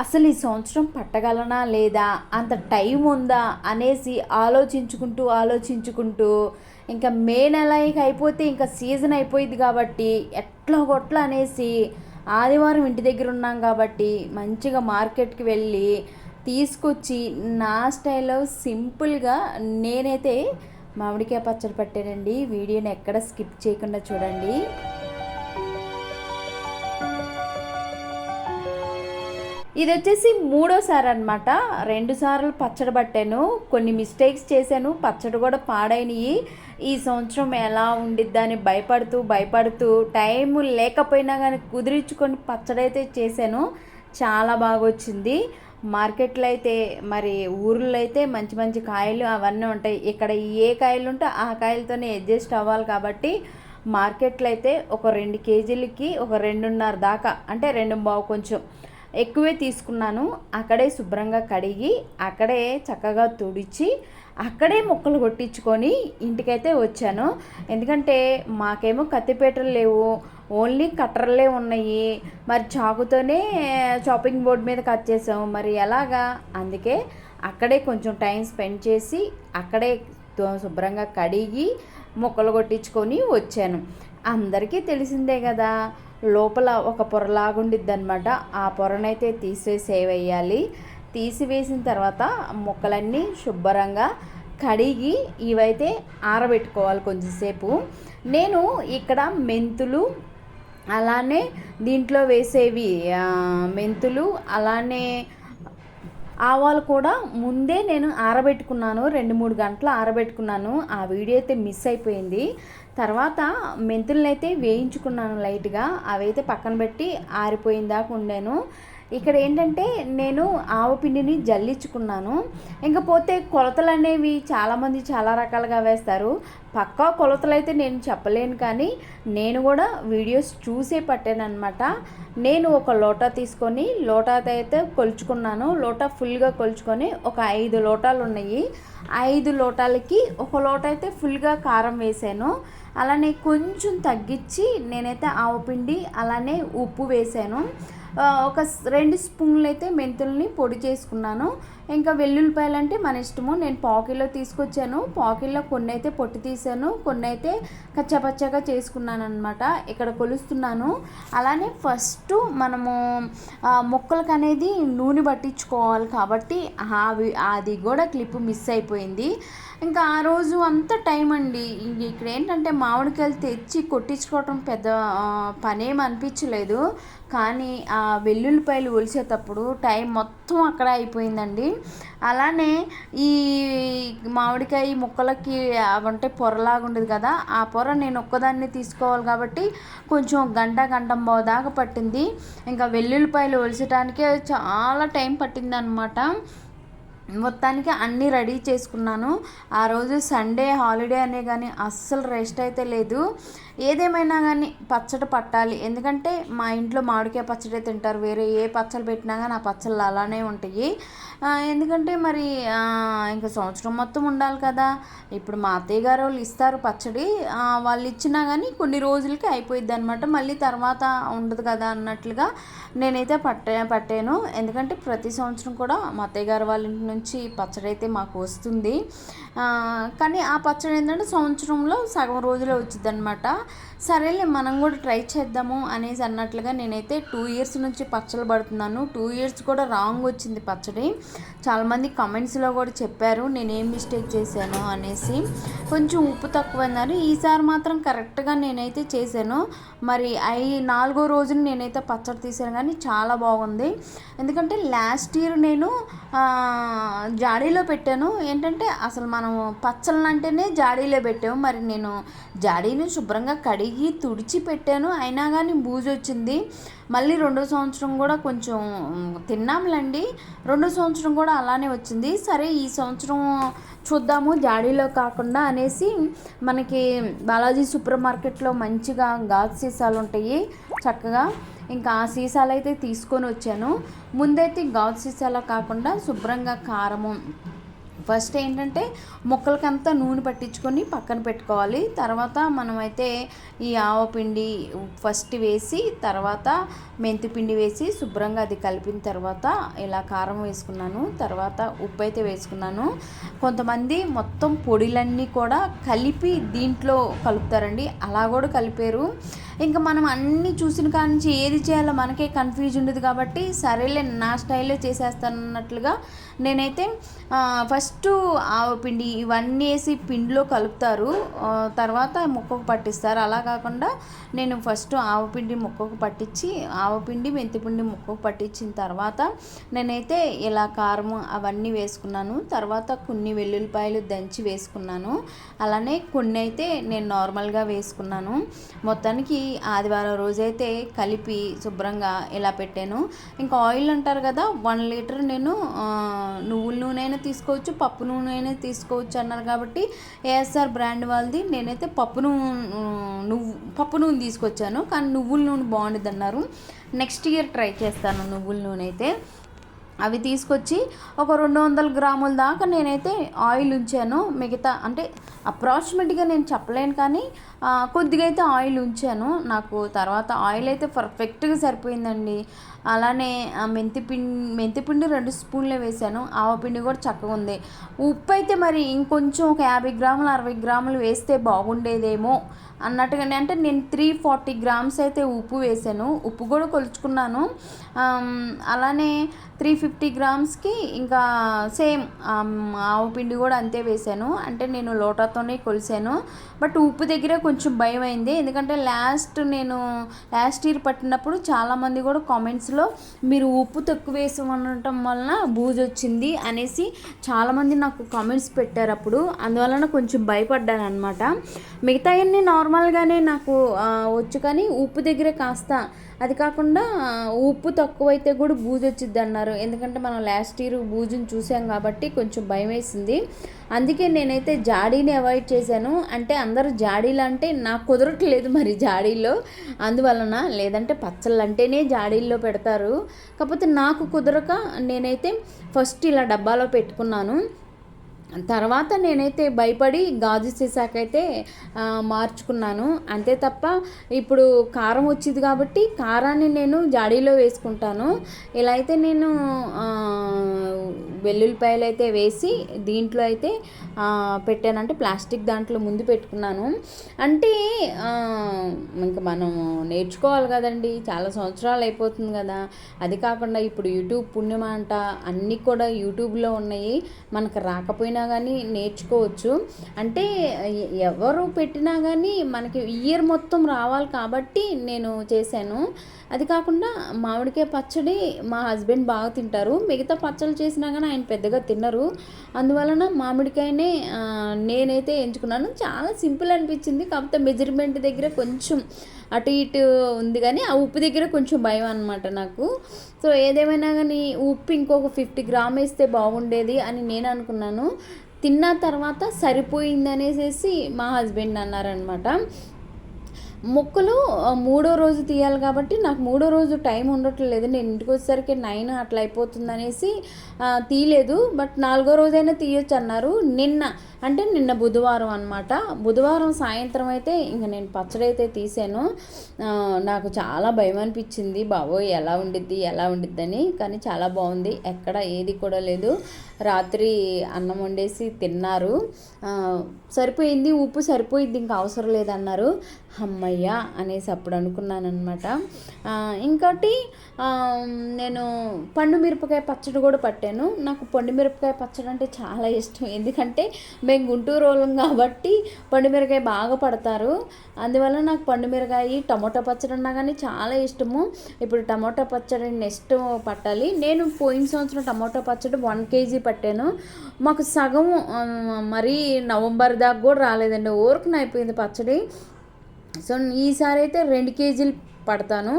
అసలు ఈ సంవత్సరం పట్టగలనా లేదా, అంత టైం ఉందా అనేసి ఆలోచించుకుంటూ ఇంకా మే నెల ఇక అయిపోతే ఇంకా సీజన్ అయిపోయింది కాబట్టి ఎట్లా కొట్లా అనేసి ఆదివారం ఇంటి దగ్గర ఉన్నాం కాబట్టి మంచిగా మార్కెట్కి వెళ్ళి తీసుకొచ్చి నా స్టైల్లో సింపుల్గా నేనైతే మామిడికాయ పచ్చడి పెట్టానండి. వీడియోని ఎక్కడ స్కిప్ చేయకుండా చూడండి. ఇది వచ్చేసి మూడోసారి అనమాట. 2 సార్లు పచ్చడి పట్టాను, కొన్ని మిస్టేక్స్ చేశాను, పచ్చడి కూడా పాడైనవి. ఈ సంవత్సరం ఎలా ఉండిద్దని భయపడుతూ టైం లేకపోయినా కానీ కుదిరించుకొని పచ్చడి అయితే చేశాను. చాలా బాగా వచ్చింది. మార్కెట్లో అయితే మరి ఊర్లో అయితే మంచి మంచి కాయలు అవన్నీ ఉంటాయి. ఇక్కడ ఏ కాయలు ఉంటే ఆ కాయలతోనే అడ్జస్ట్ అవ్వాలి కాబట్టి మార్కెట్లో అయితే ఒక 2 కేజీలకి ఒక 2.5 దాకా, అంటే 2 కొంచెం ఎక్కువే తీసుకున్నాను. అక్కడే శుభ్రంగా కడిగి అక్కడే చక్కగా తుడిచి అక్కడే ముక్కలు కొట్టించుకొని ఇంటికైతే వచ్చాను. ఎందుకంటే మాకేమో కత్తిపీటలు లేవు, ఓన్లీ కట్టర్లే ఉన్నాయి. మరి చాకుతోనే చాపింగ్ బోర్డ్ మీద కట్ చేసాము, మరి ఎలాగా? అందుకే అక్కడే కొంచెం టైం స్పెండ్ చేసి అక్కడే శుభ్రంగా కడిగి ముక్కలు కొట్టించుకొని వచ్చాను. అందరికీ తెలిసిందే కదా, లోపల ఒక పొరలాగుండిద్ది అనమాట. ఆ పొరనైతే తీసివేయాలి. తీసివేసిన తర్వాత ముక్కలన్నీ శుభ్రంగా కడిగి ఇవైతే ఆరబెట్టుకోవాలి కొంచెంసేపు. నేను ఇక్కడ మెంతులు, అలానే దీంట్లో వేసేవి మెంతులు, అలానే ఆవాలు కూడా ముందే నేను ఆరబెట్టుకున్నాను. 2-3 గంటలు ఆరబెట్టుకున్నాను. ఆ వీడియో అయితే మిస్ అయిపోయింది. తర్వాత మెంతులను అయితే వేయించుకున్నాను లైట్గా. అవైతే పక్కన పెట్టి ఆరిపోయిన దాకా ఉండాను. ఇక్కడ ఏంటంటే నేను ఆవపిండిని జల్లించుకున్నాను. ఇంకపోతే కొలతలు అనేవి చాలామంది చాలా రకాలుగా వేస్తారు. పక్కా కొలతలు అయితే నేను చెప్పలేను, కానీ నేను కూడా వీడియోస్ చూసే పట్టాను అనమాట. నేను ఒక లోటా తీసుకొని లోటాతో అయితే కొలుచుకున్నాను. లోటా ఫుల్గా కొలుచుకొని ఒక 5 లోటాలు ఉన్నాయి. 5 లోటాలకి ఒక లోట అయితే ఫుల్గా కారం వేసాను. అలానే కొంచెం తగ్గించి నేనైతే ఆవపిండి అలానే ఉప్పు వేసాను. ఒక 2 స్పూన్లు అయితే మెంతుల్ని పొడి చేసుకున్నాను. ఇంకా వెల్లుల్లిపాయలు అంటే మన ఇష్టము. నేను పావుకిలో తీసుకొచ్చాను. పావుకిలో కొన్ని అయితే పొట్టు తీసాను, కొన్ని అయితే కచ్చాపచ్చాగా చేసుకున్నాను అనమాట. ఇక్కడ కొలుస్తున్నాను. అలానే ఫస్ట్ మనము ముక్కలకు అనేది నూనె పట్టించుకోవాలి కాబట్టి అది కూడా క్లిప్ మిస్ అయిపోయింది. ఇంకా ఆ రోజు అంతా టైం అండి. ఇక్కడ ఏంటంటే మామిడికాయలు తెచ్చి కొట్టించుకోవటం పెద్ద పనేం అనిపించలేదు, కానీ ఆ వెల్లుల్లిపాయలు ఒలిసేటప్పుడు టైం మొత్తం అక్కడ అయిపోయిందండి. అలానే ఈ మామిడికాయ ముక్కలకి అవంటే పొరలాగా ఉండదు కదా, ఆ పొర నేను ఒక్కదాన్ని తీసుకోవాలి కాబట్టి కొంచెం గంటంబావు దాకా పట్టింది. ఇంకా వెల్లుల్లిపాయలు ఒలిచడానికే చాలా టైం పట్టింది అనమాట. మొత్తానికి అన్నీ రెడీ చేసుకున్నాను. ఆ రోజు సండే హాలిడే అనే కానీ అస్సలు రెస్ట్ అయితే లేదు. ఏదేమైనా కానీ పచ్చడి పట్టాలి. ఎందుకంటే మా ఇంట్లో మామిడికాయ పచ్చడి తింటారు. వేరే ఏ పచ్చళ్ళు పెట్టినా కానీ ఆ పచ్చళ్ళు అలానే ఉంటాయి. ఎందుకంటే మరి ఇంకా సంవత్సరం మొత్తం ఉండాలి కదా. ఇప్పుడు మా అత్తయ్య గారు వాళ్ళు ఇస్తారు పచ్చడి, వాళ్ళు ఇచ్చినా కానీ కొన్ని రోజులకి అయిపోయిద్ది అనమాట. మళ్ళీ తర్వాత ఉండదు కదా అన్నట్లుగా నేనైతే పట్టాను. ఎందుకంటే ప్రతి సంవత్సరం కూడా మా అత్తయ్య గారు వాళ్ళ ఇంటి నుంచి పచ్చడి అయితే మాకు వస్తుంది. కానీ ఆ పచ్చడి ఏంటంటే సంవత్సరంలో సగం రోజులే వచ్చింది అనమాట. సరేలే మనం కూడా ట్రై చేద్దాము అనేసి అన్నట్లుగా నేనైతే 2 ఇయర్స్ నుంచి పచ్చళ్ళు పడుతున్నాను. 2 ఇయర్స్ కూడా రాంగ్ వచ్చింది పచ్చడి. చాలామంది కమెంట్స్లో కూడా చెప్పారు నేనేం మిస్టేక్ చేశాను అనేసి. కొంచెం ఉప్పు తక్కువన్నారు. ఈసారి మాత్రం కరెక్ట్గా నేనైతే చేశాను. మరి 4వ రోజున నేనైతే పచ్చడి తీసాను, కానీ చాలా బాగుంది. ఎందుకంటే లాస్ట్ ఇయర్ నేను జాడీలో పెట్టాను. ఏంటంటే అసలు మనం పచ్చళ్ళు అంటేనే జాడీలో పెట్టాము. మరి నేను జాడీని శుభ్రంగా కడిగి తుడిచి పెట్టాను, అయినా కానీ బూజు వచ్చింది. మళ్ళీ 2వ సంవత్సరం కూడా కొంచెం తిన్నాంలేండి. 2వ సంవత్సరం కూడా అలానే వచ్చింది. సరే ఈ సంవత్సరం చూద్దాము జాడీలో కాకుండా అనేసి మనకి బాలాజీ సూపర్ మార్కెట్లో మంచిగా గాజు సీసాలు ఉంటాయి చక్కగా. ఇంకా ఆ సీసాలు అయితే తీసుకొని వచ్చాను. ముందైతే గాజు సీసాలో కాకుండా శుభ్రంగా కారము ఫస్ట్ ఏంటంటే ముక్కలకంతా నూనె పట్టించుకొని పక్కన పెట్టుకోవాలి. తర్వాత మనమైతే ఈ ఆవపిండి ఫస్ట్ వేసి, తర్వాత మెంతిపిండి వేసి శుభ్రంగా అది కలిపిన తర్వాత ఇలా కారం వేసుకున్నాను. తర్వాత ఉప్పు అయితే వేసుకున్నాను. కొంతమంది మొత్తం పొడిలన్నీ కూడా కలిపి దీంట్లో కలుపుతారండి, అలా కూడా కలిపారు. ఇంకా మనం అన్నీ చూసిన కాడ నుంచి ఏది చేయాలో మనకే కన్ఫ్యూజ్ ఉండదు కాబట్టి సరేలే నా స్టైల్లో చేసేస్తాను అన్నట్లుగా నేనైతే ఫస్ట్ ఆవపిండి ఇవన్నీ వేసి పిండిలో కలుపుతారు, తర్వాత ముక్కకు పట్టిస్తారు. అలా కాకుండా నేను ఫస్ట్ ఆవపిండి ముక్కకు పట్టించి, ఆవపిండి మెంతిపిండి ముక్కకు పట్టించిన తర్వాత నేనైతే ఇలా కారం అవన్నీ వేసుకున్నాను. తర్వాత కొన్ని వెల్లుల్లిపాయలు దంచి వేసుకున్నాను. అలానే కొన్ని అయితే నేను నార్మల్గా వేసుకున్నాను. మొత్తానికి ఆదివారం రోజైతే కలిపి శుభ్రంగా ఇలా పెట్టాను. ఇంకా ఆయిల్ అంటారు కదా, 1 లీటర్ నేను నువ్వుల నూనె అయినా తీసుకోవచ్చు, పప్పు నూనె అయినా తీసుకోవచ్చు అన్నారు కాబట్టి ఏఎస్ఆర్ బ్రాండ్ వాళ్ళది నేనైతే పప్పు నూనె తీసుకొచ్చాను. కానీ నువ్వుల నూనె బాగుంటుంది అన్నారు. నెక్స్ట్ ఇయర్ ట్రై చేస్తాను నువ్వుల నూనె అయితే. అవి తీసుకొచ్చి ఒక 200 గ్రాముల దాకా నేనైతే ఆయిల్ ఉంచాను. మిగతా అంటే అప్రాక్సిమేట్గా నేను చెప్పలేను, కానీ కొద్దిగా అయితే ఆయిల్ ఉంచాను. నాకు తర్వాత ఆయిల్ అయితే పర్ఫెక్ట్గా సరిపోయిందండి. అలానే మెంతిపిండి 2 స్పూన్లే వేసాను. ఆవపిండి కూడా చక్కగా ఉంది. ఉప్పు అయితే మరి ఇంకొంచెం ఒక 50 గ్రాములు 60 గ్రాములు వేస్తే బాగుండేదేమో అన్నట్టుగానే, అంటే నేను 340 గ్రామ్స్ అయితే ఉప్పు వేసాను. ఉప్పు కూడా కొలుచుకున్నాను. అలానే 350 గ్రామ్స్కి ఇంకా సేమ్ ఆవపిండి కూడా అంతే వేసాను. అంటే నేను లోటాతోనే కొలిసాను. బట్ ఉప్పు దగ్గర కొంచెం భయం అయింది, ఎందుకంటే లాస్ట్ ఇయర్ పట్టినప్పుడు చాలామంది కూడా కామెంట్స్లో మీరు ఉప్పు తక్కువ వేసి ఉండటం వలన బూజు వచ్చింది అనేసి చాలామంది నాకు కామెంట్స్ పెట్టారు. అప్పుడు అందువలన కొంచెం భయపడ్డాను అనమాట. మిగతాయన్నీ నార్మల్గానే నాకు వచ్చు, కానీ ఉప్పు దగ్గర కాస్త, అది కాకుండా ఉప్పు తక్కువైతే కూడా బూజు వచ్చింది అన్నారు. ఎందుకంటే మనం లాస్ట్ ఇయర్ బూజుని చూసాం కాబట్టి కొంచెం భయం వేసింది. అందుకే నేనైతే జాడీని అవాయిడ్ చేశాను. అంటే అందరూ జాడీలు అంటే నాకు కుదరట్లేదు మరి జాడీలో, అందువలన. లేదంటే పచ్చళ్ళు అంటేనే జాడీల్లో పెడతారు, కాకపోతే నాకు కుదరక నేనైతే ఫస్ట్ ఇలా డబ్బాలో పెట్టుకున్నాను. తర్వాత నేనైతే భయపడి గాజు సీసాకైతే మార్చుకున్నాను. అంతే తప్ప ఇప్పుడు కారం వచ్చింది కాబట్టి కారాన్ని నేను జాడీలో వేసుకుంటాను. ఇలా అయితే నేను వెల్లుల్లిపాయలు అయితే వేసి దీంట్లో అయితే పెట్టాను. అంటే ప్లాస్టిక్ దాంట్లో ముందు పెట్టుకున్నాను. అంటే ఇంకా మనం నేర్చుకోవాలి కదండి, చాలా సంవత్సరాలు అయిపోతుంది కదా. అది కాకుండా ఇప్పుడు యూట్యూబ్ పుణ్యం అంట, అన్నీ కూడా యూట్యూబ్లో ఉన్నాయి, మనకు రాకపోయినా కానీ నేర్చుకోవచ్చు. అంటే ఎవరు పెట్టినా కానీ మనకి ఇయర్ మొత్తం రావాలి కాబట్టి నేను చేశాను. అది కాకుండా మామిడికాయ పచ్చడి మా హస్బెండ్ బాగా తింటారు, మిగతా పచ్చళ్ళు చేసినా కానీ ఆయన పెద్దగా తినరు. అందువలన మామిడికాయనే నేనైతే ఎంచుకున్నాను. చాలా సింపుల్ అనిపించింది, కాకపోతే మెజర్మెంట్ దగ్గర కొంచెం అటు ఇటు ఉంది, కానీ ఆ ఉప్పు దగ్గర కొంచెం భయం అనమాట నాకు. సో ఏదేమైనా కానీ ఉప్పు ఇంకొక 50 గ్రామ్ వేస్తే బాగుండేది అని నేను అనుకున్నాను. తిన్న తర్వాత సరిపోయింది అనేసి మా హస్బెండ్ అన్నారనమాట. మొక్కలు 3వ రోజు తీయాలి కాబట్టి నాకు 3వ రోజు టైం ఉండట్లేదు. నేను ఇంటికి వచ్చేసరికి 9 అట్లా అయిపోతుంది అనేసి తీయలేదు. బట్ 4వ రోజైనా తీయొచ్చు అన్నారు. నిన్న బుధవారం అనమాట. బుధవారం సాయంత్రం అయితే ఇంకా నేను పచ్చడి అయితే తీసాను. నాకు చాలా భయం అనిపించింది, బాబోయ్ ఎలా ఉండిద్దని. కానీ చాలా బాగుంది, ఎక్కడ ఏది కూడా లేదు. రాత్రి అన్నం వండేసి తిన్నారు, సరిపోయింది, ఉప్పు సరిపోయింది, ఇంకా అవసరం లేదన్నారు. అమ్మయ్య అనేసి అప్పుడు అనుకున్నాను అనమాట. ఇంకోటి నేను పండు మిరపకాయ పచ్చడి కూడా పట్టాను. నాకు పండు మిరపకాయ పచ్చడి అంటే చాలా ఇష్టం, ఎందుకంటే మేము గుంటూరు వాళ్ళం కాబట్టి పండుమిరకాయ బాగా పడతారు. అందువల్ల నాకు పండుమిరకాయ టమోటా పచ్చడి అన్నా కానీ చాలా ఇష్టము. ఇప్పుడు టమోటా పచ్చడి నెక్స్ట్ పట్టాలి. నేను పోయిన సంవత్సరం టమోటా పచ్చడి 1 కేజీ పట్టాను. మాకు సగం మరీ నవంబర్ దాకా కూడా రాలేదండి, ఊరుకుని అయిపోయింది పచ్చడి. సో ఈసారి అయితే 2 కేజీలు పడతాను,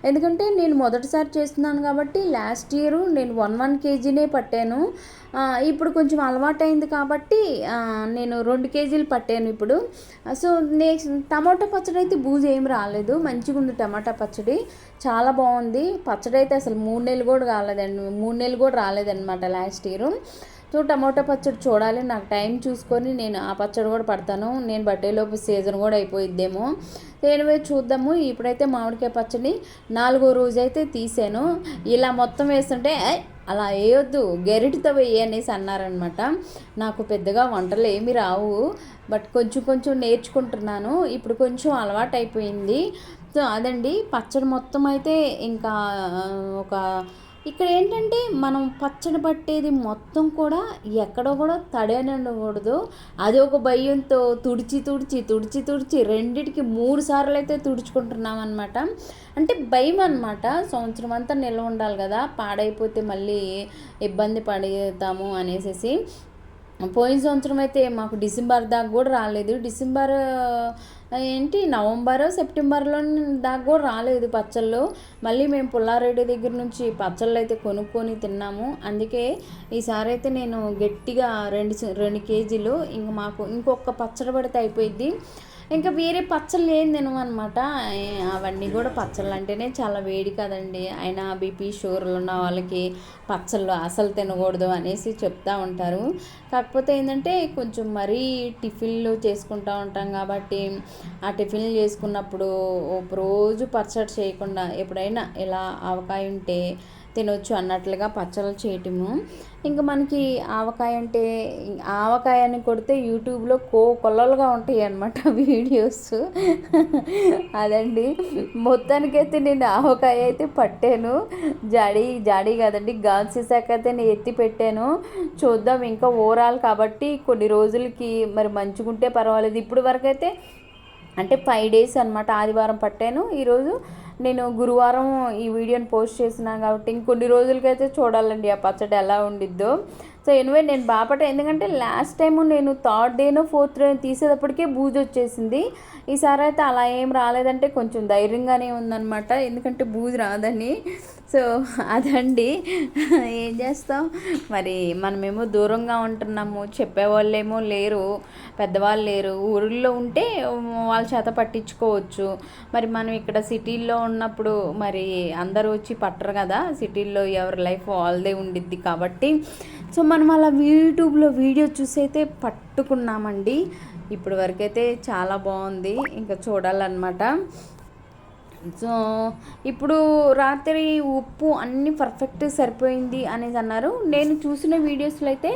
ఎందుకంటే నేను మొదటిసారి చేస్తున్నాను కాబట్టి. లాస్ట్ ఇయర్ నేను 1 కేజీనే పట్టాను. ఇప్పుడు కొంచెం అలవాటైంది కాబట్టి నేను 2 కేజీలు పట్టాను ఇప్పుడు. సో నెక్స్ట్ టమాటా పచ్చడి అయితే బూజు ఏం రాలేదు, మంచిగా ఉంది టమాటా పచ్చడి, చాలా బాగుంది. పచ్చడి అయితే అసలు 3 నెలలు కూడా కాలేదండి, 3 నెలలు కూడా రాలేదన్నమాట లాస్ట్ ఇయర్. సో టమాటో పచ్చడి చూడాలి, నాకు టైం చూసుకొని నేను ఆ పచ్చడి కూడా పడతాను. నేను బర్త్డేలోపు సీజన్ కూడా అయిపోయిద్దేమో. ఎనివే చూద్దాము. ఇప్పుడైతే మామిడికాయ పచ్చడి 4వ రోజు అయితే తీసాను. ఇలా మొత్తం వేస్తుంటే అలా వేయొద్దు, గెరిటితో వేయి అనేసి అన్నారనమాట. నాకు పెద్దగా వంటలు ఏమి రావు, బట్ కొంచెం కొంచెం నేర్చుకుంటున్నాను. ఇప్పుడు కొంచెం అలవాటు అయిపోయింది. సో అదండి పచ్చడి మొత్తం అయితే ఇంకా ఒక ఇక్కడ ఏంటంటే మనం పచ్చడి పట్టేది మొత్తం కూడా ఎక్కడో కూడా తడని ఉండకూడదు. అది ఒక భయంతో తుడిచి రెండిటికి 3 సార్లు అయితే తుడుచుకుంటున్నాం అనమాట. అంటే భయం అనమాట, సంవత్సరం అంతా నిల్వ ఉండాలి కదా, పాడైపోతే మళ్ళీ ఇబ్బంది పడతాము అనేసి. పోయిన సంవత్సరం అయితే మాకు డిసెంబర్ దాకా కూడా రాలేదు. డిసెంబర్ నవంబర్ సెప్టెంబర్లో దాకా కూడా రాలేదు పచ్చళ్ళు. మళ్ళీ మేము పుల్లారెడ్డి దగ్గర నుంచి పచ్చళ్ళు అయితే కొనుక్కొని తిన్నాము. అందుకే ఈసారి అయితే నేను గట్టిగా 2 కేజీలు ఇంక మాకు ఇంకొక పచ్చడి పడితే అయిపోయింది. ఇంకా వేరే పచ్చళ్ళు ఏం తినమన్నమాట. అవన్నీ కూడా పచ్చళ్ళు అంటేనే చాలా వేడి కదండి. అయినా బీపీ షుగర్లు ఉన్న వాళ్ళకి పచ్చళ్ళు అసలు తినకూడదు అనేసి చెప్తూ ఉంటారు. కాకపోతే ఏంటంటే కొంచెం మరీ టిఫిన్లు చేసుకుంటూ ఉంటాం కాబట్టి ఆ టిఫిన్లు చేసుకున్నప్పుడు రోజు పచ్చడి చేయకుండా ఎప్పుడైనా ఇలా ఆవకాయ ఉంటే తినొచ్చు అన్నట్లుగా పచ్చళ్ళు చేయటము. ఇంకా మనకి ఆవకాయని కొడితే యూట్యూబ్లో కొల్లలుగా ఉంటాయి అన్నమాట వీడియోస్. అదండి, మొత్తానికైతే నేను ఆవకాయ అయితే పట్టాను. జాడీ కాదండి, గాజు సీసాకైతే నేను ఎత్తి పెట్టాను. చూద్దాం, ఇంకా ఓవరాల్ కాబట్టి కొన్ని రోజులకి మరి మంచుకుంటే పర్వాలేదు. ఇప్పుడు వరకు అయితే అంటే 5 డేస్ అనమాట. ఆదివారం పట్టాను, ఈరోజు నేను గురువారం ఈ వీడియోని పోస్ట్ చేసినాను కాబట్టి ఇంకొన్ని రోజులకైతే చూడాలండి ఆ పచ్చడి ఎలా ఉండిద్దో. సో ఎనివే నేను బాపట, ఎందుకంటే లాస్ట్ టైము నేను 3rd డేనో 4th డే తీసేటప్పటికే బూజు వచ్చేసింది. ఈసారి అయితే అలా ఏం రాలేదంటే కొంచెం ధైర్యంగానే ఉందన్నమాట, ఎందుకంటే బూజు రాదని. సో అదండి, ఏం చేస్తాం మరి, మనమేమో దూరంగా ఉంటున్నాము, చెప్పేవాళ్ళేమో లేరు, పెద్దవాళ్ళు లేరు. ఊళ్ళో ఉంటే వాళ్ళ చేత పట్టించుకోవచ్చు. మరి మనం ఇక్కడ సిటీల్లో ఉన్నప్పుడు మరి అందరూ వచ్చి పట్టరు కదా, సిటీల్లో ఎవరి లైఫ్ వాళ్ళదే ఉండిద్ది కాబట్టి. సో మనం అలా యూట్యూబ్లో వీడియో చూసి అయితే పట్టుకున్నామండి. ఇప్పుడు వరకైతే చాలా బాగుంది, ఇంకా చూడాలన్నమాట. సో ఇప్పుడు రాత్రి ఉప్పు అన్నీ పర్ఫెక్ట్ సరిపోయింది అనేసి అన్నారు. నేను చూసిన వీడియోస్లో అయితే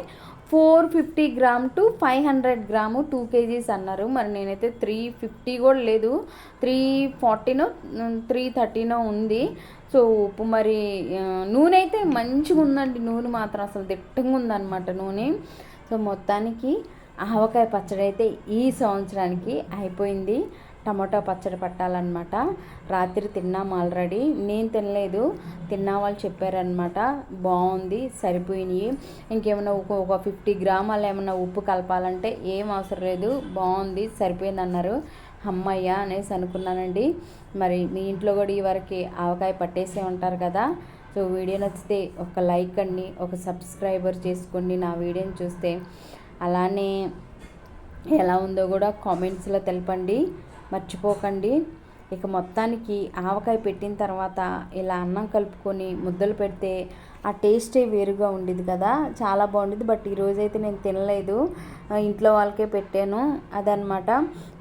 450 గ్రామ్ టు 500 గ్రాము 2 kgs అన్నారు. మరి నేనైతే 350 కూడా లేదు, 340నో 330నో ఉంది. సో ఉప్పు మరి నూనె అయితే మంచిగా ఉందండి, నూనె మాత్రం అసలు దిట్టంగా ఉందన్నమాట నూనె. సో మొత్తానికి ఆవకాయ పచ్చడి అయితే ఈ సంవత్సరానికి అయిపోయింది. టమాటా పచ్చడి పట్టాలన్నమాట. రాత్రి తిన్నాము ఆల్రెడీ, నేను తినలేదు, తిన్న వాళ్ళు చెప్పారనమాట బాగుంది, సరిపోయినాయి. ఇంకేమైనా ఒక 50 గ్రాములు ఏమన్నా ఉప్పు కలపాలంటే ఏం అవసరం లేదు, బాగుంది, సరిపోయింది అన్నారు. అమ్మయ్య అనేసి అనుకున్నానండి. మరి మీ ఇంట్లో కూడా ఈ వరకు ఆవకాయ పట్టేసే ఉంటారు కదా. సో వీడియో నచ్చితే ఒక లైక్ అండి, ఒక సబ్స్క్రైబర్ చేసుకోండి నా వీడియోని చూస్తే. అలానే ఎలా ఉందో కూడా కామెంట్స్లో తెలపండి, మర్చిపోకండి. ఇక మొత్తానికి ఆవకాయ పెట్టిన తర్వాత ఇలా అన్నం కలుపుకొని ముద్దలు పెడితే ఆ టేస్టే వేరుగా ఉండేది కదా, చాలా బాగుండేది. బట్ ఈరోజైతే నేను తినలేదు, ఇంట్లో వాళ్ళకే పెట్టాను అదనమాట.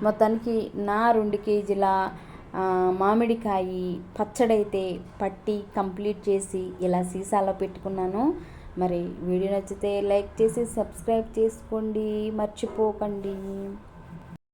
మొత్తానికి నా 2 కేజీల మామిడికాయ పచ్చడి అయితే పట్టి కంప్లీట్ చేసి ఇలా సీసాలో పెట్టుకున్నాను. మరి వీడియో నచ్చితే లైక్ చేసి సబ్స్క్రైబ్ చేసుకోండి, మర్చిపోకండి.